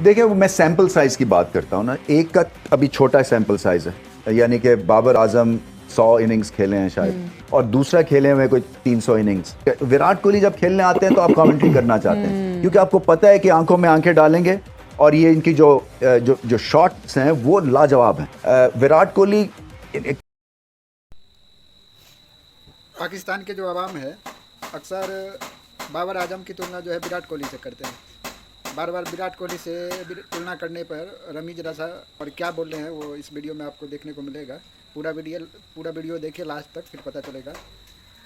देखिए मैं sample size की बात करता हूँ ना, एक का अभी छोटा सैंपल साइज है, यानी कि बाबर आजम 100 इनिंग्स खेले हैं शायद, और दूसरा खेले हुए कोई 300 इनिंग्स। विराट कोहली जब खेलने आते हैं तो आप कमेंट्री करना चाहते हैं क्योंकि आपको पता है कि आंखों में आंखें डालेंगे और ये इनकी जो शॉट्स हैं वो लाजवाब हैं। विराट कोहली पाकिस्तान के जो अवाम है अक्सर बाबर आजम की तुलना जो है विराट कोहली से करते हैं। बार बार विराट कोहली से तुलना करने पर रमीज रजा और क्या बोल रहे हैं वो इस वीडियो में आपको देखने को मिलेगा। पूरा वीडियो देखिए लास्ट तक, फिर पता चलेगा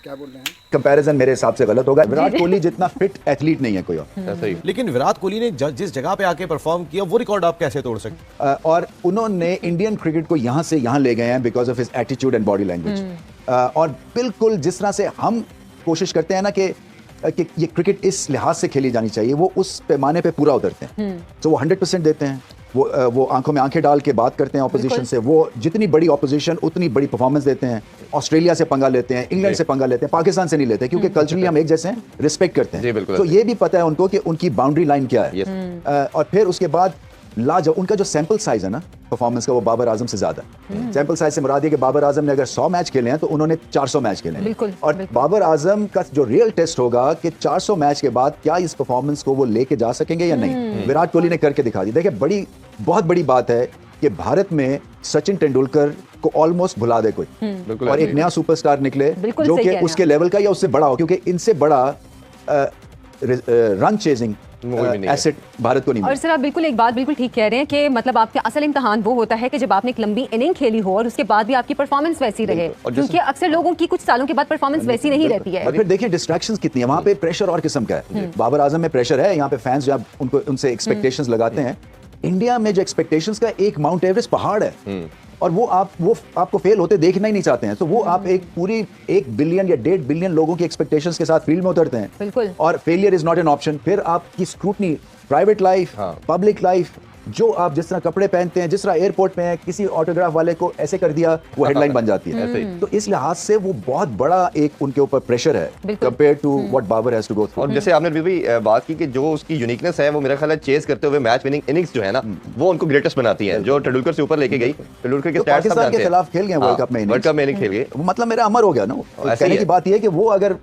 क्या बोल रहे हैं। कंपैरिजन मेरे हिसाब से गलत होगा। विराट कोहली जितना फिट एथलीट नहीं है कोई और। ऐसा ही। लेकिन विराट कोहली ने जिस जगह पे आके परफॉर्म किया वो रिकॉर्ड आप कैसे तोड़ सकते? और उन्होंने इंडियन क्रिकेट को यहां से यहां ले गए हैं because of his attitude and body language. और बिल्कुल जिस तरह से हम कोशिश करते हैं ना कि ये क्रिकेट इस लिहाज से खेली जानी चाहिए, वो उस पैमाने पे पूरा उतरते हैं। तो वो 100% देते हैं। वो आंखों में आंखें डाल के बात करते हैं ऑपोजिशन से। वो जितनी बड़ी ऑपोजिशन उतनी बड़ी परफॉर्मेंस देते हैं। ऑस्ट्रेलिया से पंगा लेते हैं, इंग्लैंड से पंगा लेते हैं, पाकिस्तान से नहीं लेते क्योंकि कल्चरली हम एक जैसे हैं, रिस्पेक्ट करते हैं। तो ये भी पता है उनको कि उनकी बाउंड्री लाइन क्या है। और फिर उसके बाद उनका जो सैंपल साइज है ना परफॉर्मेंस का, वो बाबर आजम से ज्यादा है। सैंपल साइज से मुराद ये कि बाबर आजम ने अगर 100 मैच खेले हैं तो उन्होंने 400 मैच खेले हैं। और बाबर आजम का जो रियल टेस्ट होगा कि 400 मैच के बाद क्या इस परफॉर्मेंस को वो लेके जा सकेंगे या नहीं। विराट कोहली ने करके दिखा दी। देखिए बहुत बड़ी बात है कि भारत में सचिन तेंदुलकर को ऑलमोस्ट भुला दे कोई और एक नया सुपरस्टार निकले जो कि उसके लेवल का या उससे बड़ा हो, क्योंकि इनसे बड़ा रन चेजिंग एसेट भारत को नहीं। और सर आप बिल्कुल एक बात बिल्कुल ठीक कह रहे हैं कि मतलब आपका असल इम्तिहान वो होता है कि जब आपने एक लंबी इनिंग खेली हो और उसके बाद भी आपकी परफॉर्मेंस वैसी रहे, क्योंकि अक्सर लोगों की कुछ सालों के बाद परफॉर्मेंस वैसी नहीं रहती है। और फिर देखिए डिस्ट्रैक्शंस कितनी है वहाँ पे, प्रेशर और किस्म का है। बाबर आजम में प्रेशर है, यहाँ पे फैंस जब उनको उनसे एक्सपेक्टेशंस लगाते हैं। इंडिया में जो एक्सपेक्टेशंस का एक माउंट एवरेस्ट पहाड़ है और वो आपको फेल होते देखना ही नहीं चाहते हैं। तो वो आप एक पूरी 1 बिलियन या 1.5 बिलियन लोगों की एक्सपेक्टेशंस के साथ फील्ड में उतरते हैं। बिल्कुल। और failure is not an option. फिर आपकी scrutiny, private life, public life, जो आप जिस तरह कपड़े पहनते हैं, जिस तरह एयरपोर्ट में किसी ऑटोग्राफ वाले को ऐसे कर दिया, वो हेडलाइन बन जाती है। तो इस लिहाज से वो बहुत बड़ा एक उनके ऊपर प्रेशर है compare to what Babar has to go through. और जैसे आपने भी बात की कि जो उसकी यूनिकनेस है वो मेरा ख्याल है चेस करते हुए मैच विनिंग इनिंग्स जो है ना वो उनको ग्रेटेस्ट बनाती है, जो तेंदुलकर से ऊपर लेके गई। तेंदुलकर के स्टैट्स पाकिस्तान के खिलाफ खेल गए वर्ल्ड कप में, खेल गए। मतलब मेरा अमर हो गया ना। कहने की बात यह है कि वो अगर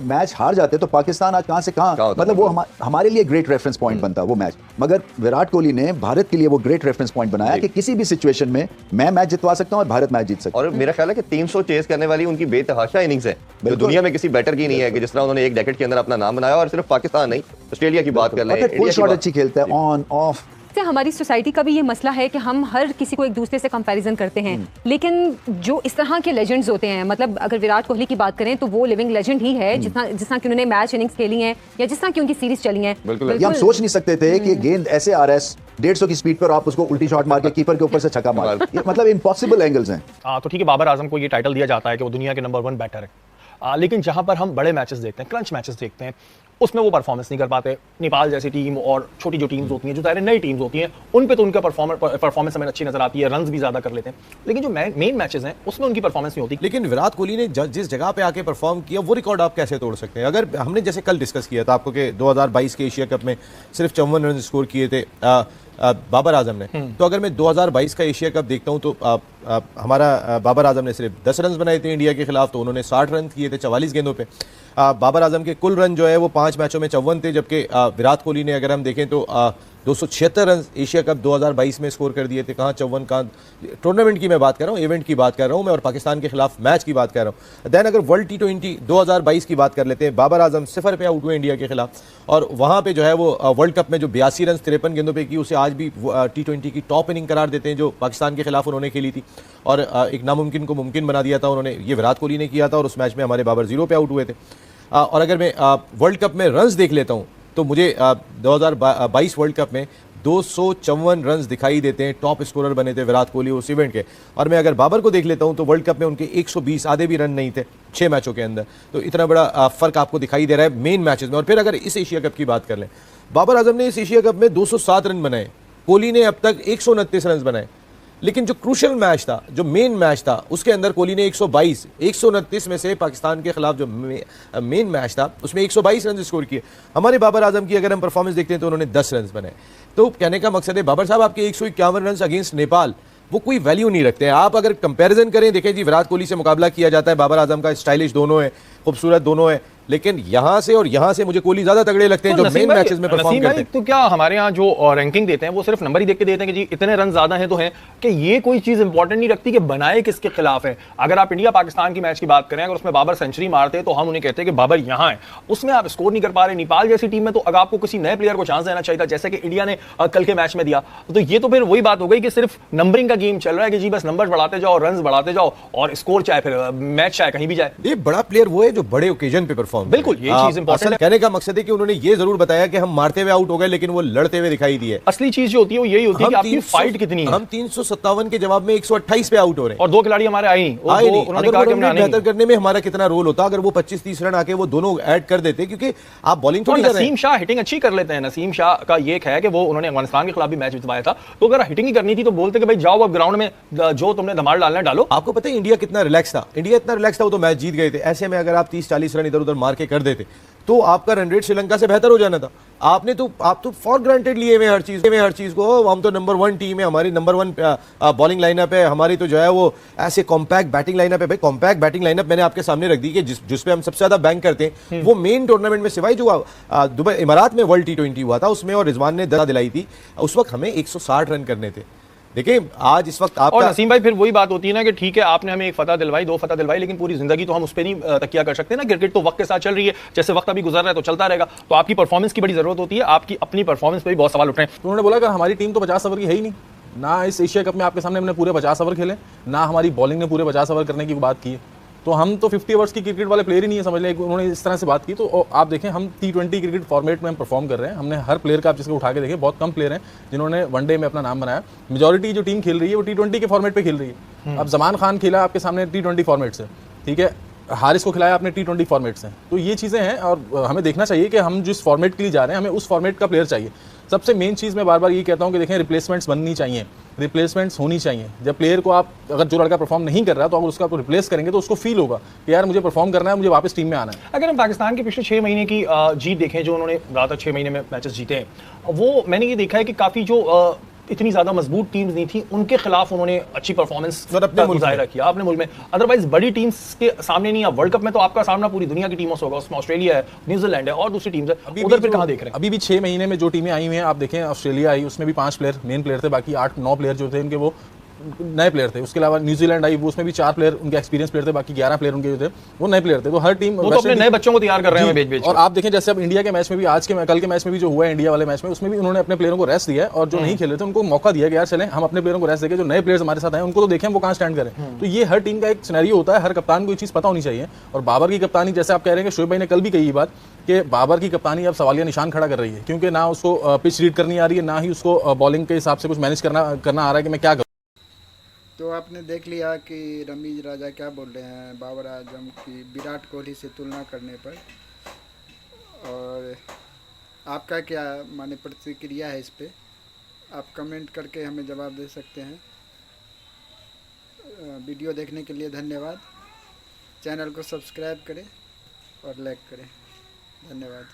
मैच हार जाते तो पाकिस्तान आज कहां से कहां, मतलब वो हमारे लिए ग्रेट रेफरेंस पॉइंट बनता वो मैच। मगर विराट कोहली ने भारत के लिए वो ग्रेट रेफरेंस पॉइंट बनाया कि किसी भी सिचुएशन में मैं मैच जितवा सकता हूं और भारत मैच जीत सकता है। और मेरा ख्याल है कि 300 चेस करने वाली उनकी बेतहाशा इनिंग्स है जो दुनिया में किसी बैटर की नहीं है, कि जिस तरह उन्होंने एक डेकेड के अंदर अपना नाम बनाया। और सिर्फ पाकिस्तान नहीं, ऑस्ट्रेलिया की बात कर लें, फुल शॉट अच्छी खेलता है, ऑन ऑफ। हमारी सोसाइटी का भी ये मसला है कि हम हर किसी को एक दूसरे से कंपैरिजन करते हैं, लेकिन जो इस तरह के लेजेंड्स होते हैं, मतलब अगर विराट कोहली की बात करें तो वो लिविंग लेजेंड ही है, जिस तरह की उन्होंने मैच इनिंग्स खेली हैं या जिस तरह की उनकी सीरीज चली हैं। ये हम सोच नहीं सकते थे कि गेंद ऐसे आ रहा है 150 की स्पीड पर, आप उसको उल्टी शॉट मार के कीपर के ऊपर से छक्का मार, मतलब इम्पॉसिबल एंगल्स हैं। तो ठीक है, बाबर आजम को ये टाइटल दिया जाता है कि वो दुनिया के नंबर 1 बैटर है, लेकिन जहां पर हम बड़े मैचेस देखते हैं, क्रंच मैचेस देखते हैं, उसमें वो परफॉर्मेंस नहीं कर पाते। नेपाल जैसी टीम और छोटी जो टीम्स होती हैं, जो नई टीम्स होती हैं, उन पे तो उनका परफॉर्मेंस हमें अच्छी नजर आती है, रन्स भी ज्यादा कर लेते हैं, लेकिन जो मेन मैचेस हैं उसमें उनकी परफॉर्मेंस नहीं होती। लेकिन विराट कोहली ने जिस जगह पे आके परफॉर्म किया वो रिकॉर्ड आप कैसे तोड़ सकते हैं? अगर हमने जैसे कल डिस्कस किया था आपको कि 2022 के एशिया कप में सिर्फ 54 रन स्कोर किए थे बाबर आजम ने, तो अगर मैं 2022 का एशिया कप देखता हूं तो हमारा बाबर आजम ने सिर्फ 10 रन बनाए थे इंडिया के खिलाफ, तो उन्होंने 60 रन किए थे 44 गेंदों पे। बाबर आजम के कुल रन जो है वो 5 मैचों में 54 थे, जबकि विराट कोहली ने अगर हम देखें तो 276 रन एशिया कप 2022 में स्कोर कर दिए थे। कहाँ 54, कहाँ टूर्नामेंट की मैं बात कर रहा हूँ, इवेंट की बात कर रहा हूँ मैं, और पाकिस्तान के खिलाफ मैच की बात कर रहा हूँ। दैन अगर वर्ल्ड T20 2022 की बात कर लेते हैं, बाबर आजम 0 पे आउट हुए इंडिया के खिलाफ, और वहाँ पे जो है वो वर्ल्ड कप में जो 82 रन 53 गेंदों पे की, उसे आज भी T20 की टॉप इनिंग करार देते हैं जो पाकिस्तान के खिलाफ उन्होंने खेली थी, और एक नामुमकिन को मुमकिन बना दिया था उन्होंने। ये विराट कोहली ने किया था और उस मैच में हमारे बाबर 0 पे आउट हुए थे। और अगर मैं वर्ल्ड कप में रन्स देख लेता हूँ तो मुझे 2022 वर्ल्ड कप में 254 रन्स दिखाई देते हैं, टॉप स्कोरर बने थे विराट कोहली उस इवेंट के। और मैं अगर बाबर को देख लेता हूं तो वर्ल्ड कप में उनके 120 आधे भी रन नहीं थे 6 मैचों के अंदर, तो इतना बड़ा फर्क आपको दिखाई दे रहा है मेन मैचेस में। और फिर अगर इस एशिया कप की बात कर लें, बाबर आजम ने इस एशिया कप में 207 रन बनाए, कोहली ने अब तक 129 रन बनाए। लेकिन जो क्रूशल मैच था, जो मेन मैच था, उसके अंदर कोहली ने 122 129 में से पाकिस्तान के खिलाफ जो मेन मैच था उसमें 122 रन स्कोर किए। हमारे बाबर आजम की अगर हम परफॉर्मेंस देखते हैं तो उन्होंने 10 रन बनाए। तो कहने का मकसद है बाबर साहब आपके 151 रन अगेंस्ट नेपाल वो कोई वैल्यू नहीं रखते हैं। आप अगर कंपैरिजन करें, देखें जी विराट कोहली से मुकाबला किया जाता है, बाबर आजम का स्टाइलिश दोनों है, खूबसूरत दोनों है, लेकिन यहां से और यहां से मुझे कोहली ज्यादा तगड़े लगते हैं जो मेन मैचेस में परफॉर्म करते हैं। तो क्या हमारे यहाँ जो रैंकिंग देते हैं वो सिर्फ नंबर ही देख के देते हैं कि जी इतने रन ज्यादा हैं तो हैं, कि ये कोई चीज इंपॉर्टेंट नहीं रखती कि बनाए किसके खिलाफ है। अगर आप इंडिया पाकिस्तान की मैच की बात करें, अगर उसमें बाबर सेंचुरी मारते हैं तो हम उन्हें कहते हैं कि बाबर यहाँ है, उसमें आप स्कोर नहीं कर पा रहे। नेपाल जैसी टीम में तो अगर आपको किसी नए प्लेयर को चांस देना चाहिए था, जैसे कि इंडिया ने कल के मैच में दिया, तो ये तो फिर वही बात हो गई कि सिर्फ नंबरिंग का गेम चल रहा है कि जी बस नंबर बढ़ाते जाओ, रन बढ़ाते जाओ और स्कोर चाहे फिर मैच चाहे कहीं भी जाए। ये बड़ा प्लेयर वो है जो बड़े ओकेजन पे परफॉर्म, बिल्कुल ये चीज असल कहने का मकसद है कि उन्होंने ये जरूर बताया कि हम मारते हुए आउट हो गए लेकिन वो लड़ते हुए दिखाई दिए। असली चीज जो होती है वो यही होती है कि आपकी फाइट कितनी है। हम 357 के जवाब में 128 पे आउट हो रहे हैं और दो खिलाड़ी हमारे आए नहीं, उन्होंने कहा कि हमने बेहतर करने में हमारा कितना रोल होता अगर वो 25-30 रन आके वो दोनों ऐड कर देते, क्योंकि आप बॉलिंग थोड़ी कर रहे हैं। नसीम शाह हिटिंग अच्छी कर लेते हैं। नसीम शाह का ये है कि वो उन्होंने अफगानिस्तान के खिलाफ भी मैच जितवाया था, तो अगर हिटिंग ही करनी थी तो बोलते कि भाई जाओ अब ग्राउंड में जो तुमने धमाल डालना डालो। आपको पता है इंडिया कितना रिलैक्स था, इंडिया इतना रिलैक्स था वो तो मैच जीत गए थे। ऐसे में अगर आप 30-40 रन इधर उधर मार के कर देते तो आपका रन रेट श्रीलंका से बेहतर हो जाना था। आप तो फॉर ग्रांटेड लिए हुए हर चीज को, हम तो नंबर 1 टीम है, हमारी नंबर 1 बॉलिंग लाइनअप है, हमारी तो जो है वो ऐसे कॉम्पैक्ट बैटिंग लाइनअप है। भाई कॉम्पैक्ट बैटिंग लाइनअप मैंने आपके सामने रख दी कि जिस पे हम सबसे ज्यादा बैंक करते हैं वो मेन टूर्नामेंट में सिवाय जो दुबई इमारात में वर्ल्ड T20 हुआ था उसमें, और रिजवान ने दरा दिलाई थी, उस वक्त हमें 160 रन करने थे। देखिए आज इस वक्त आपका, और नसीम भाई फिर वही बात होती है ना कि ठीक है आपने हमें एक फतह दिलवाई, 2 फतह दिलवाई, लेकिन पूरी जिंदगी तो हम उस पर नहीं तकिया कर सकते ना। क्रिकेट तो वक्त के साथ चल रही है, जैसे वक्त अभी गुजर रहा है तो चलता रहेगा। तो आपकी परफॉर्मेंस की बड़ी जरूरत होती है, आपकी अपनी परफॉर्मेंस पर भी बहुत सवाल उठ रहे हैं। उन्होंने बोला कि हमारी टीम तो 50 ओवर की है ही नहीं, ना इस एशिया कप में आपके सामने हमने पूरे 50 ओवर खेले, ना हमारी बॉलिंग ने पूरे 50 ओवर करने की बात की, तो हम तो 50 ओवर्स की क्रिकेट वाले प्लेयर ही नहीं है, समझ लें। उन्होंने इस तरह से बात की। तो आप देखें हम T20 क्रिकेट फॉर्मेट में हम परफॉर्म कर रहे हैं। हमने हर प्लेयर का आप जिसको उठा के देखें, बहुत कम प्लेयर हैं जिन्होंने वनडे में अपना नाम बनाया। मेजॉरिटी जो टीम खेल रही है वो T20 के फॉर्मेट पे खेल रही है। अब जमान खान खेला आपके सामने T20 फॉर्मेट से, ठीक है, हारिस को खिलाया आपने T20 फॉर्मेट से। तो ये चीज़ें हैं और हमें देखना चाहिए कि हम जिस फॉर्मेट के लिए जा रहे हैं हमें उस फॉर्मेट का प्लेयर चाहिए। सबसे मेन चीज़ मैं बार बार ये कहता हूँ कि देखें रिप्लेसमेंट्स बननी चाहिए, रिप्लेसमेंट्स होनी चाहिए। जब प्लेयर को आप अगर जो लड़का परफॉर्म नहीं कर रहा तो आप उसका रिप्लेस करेंगे तो उसको फील होगा कि यार मुझे परफॉर्म करना है, मुझे वापस टीम में आना है। अगर हम पाकिस्तान के पिछले 6 महीने की जीत देखें, जो उन्होंने ज़्यादातर 6 महीने में मैचेस जीते हैं, वो मैंने ये देखा है कि काफ़ी जो इतनी ज्यादा मजबूत टीम्स नहीं थी उनके खिलाफ उन्होंने अच्छी परफॉर्मेंस का मुजाहिरा किया अपने मुल्क में। अदरवाइज बड़ी टीम्स के सामने नहीं, वर्ल्ड कप में तो आपका सामना पूरी दुनिया की टीमों से होगा, उसमें ऑस्ट्रेलिया है, न्यूजीलैंड है और दूसरी टीम्स है, उधर फिर कहां देख रहे हैं? अभी भी 6 महीने में जो टीमें आई हुई हैं आप देखें, ऑस्ट्रेलिया आई उसमें भी 5 प्लेयर मेन प्लेयर थे, बाकी 8-9 प्लेयर जो थे उनके वो नए प्लेयर थे। उसके अलावा न्यूजीलैंड आई वो उसमें भी 4 प्लेयर उनके एक्सपीरियंस प्लेयर थे, बाकी 11 प्लेयर उनके जो थे वो नए प्लेयर थे। तो हर टीम वो तो अपने नए बच्चों को तैयार कर रहे हैं बेच-बेच। और आप देखें जैसे अब इंडिया के मैच में भी आज के कल के मैच में भी जो हुआ है इंडिया वाले मैच में, उसमें भी उन्होंने अपने प्लेयरों को रेस्ट दिया है और जो नहीं खेले थे उनको मौका दिया कि यार चलें हम अपने प्लेयरों को रेस्ट देके जो नए प्लेयर्स हमारे साथ आए उनको तो देखें वो कहाँ स्टैंड करें। तो ये हर टीम का एक सिनेरियो होता है, हर कप्तान को ये चीज़ पता होनी चाहिए। और बाबर की कप्तानी जैसे आप कह रहे हैं कि शोएब भाई ने कल भी कही ये बात कि बाबर की कप्तानी अब सवालिया निशान खड़ा कर रही है, क्योंकि ना उसको पिच रीड करनी आ रही है, ना ही उसको बॉलिंग के हिसाब से कुछ मैनेज करना आ रहा है कि मैं क्या करूँ। तो आपने देख लिया कि रमीज राजा क्या बोल रहे हैं बाबर आजम की विराट कोहली से तुलना करने पर, और आपका क्या माने प्रतिक्रिया है इस पे? आप कमेंट करके हमें जवाब दे सकते हैं। वीडियो देखने के लिए धन्यवाद। चैनल को सब्सक्राइब करें और लाइक करें। धन्यवाद।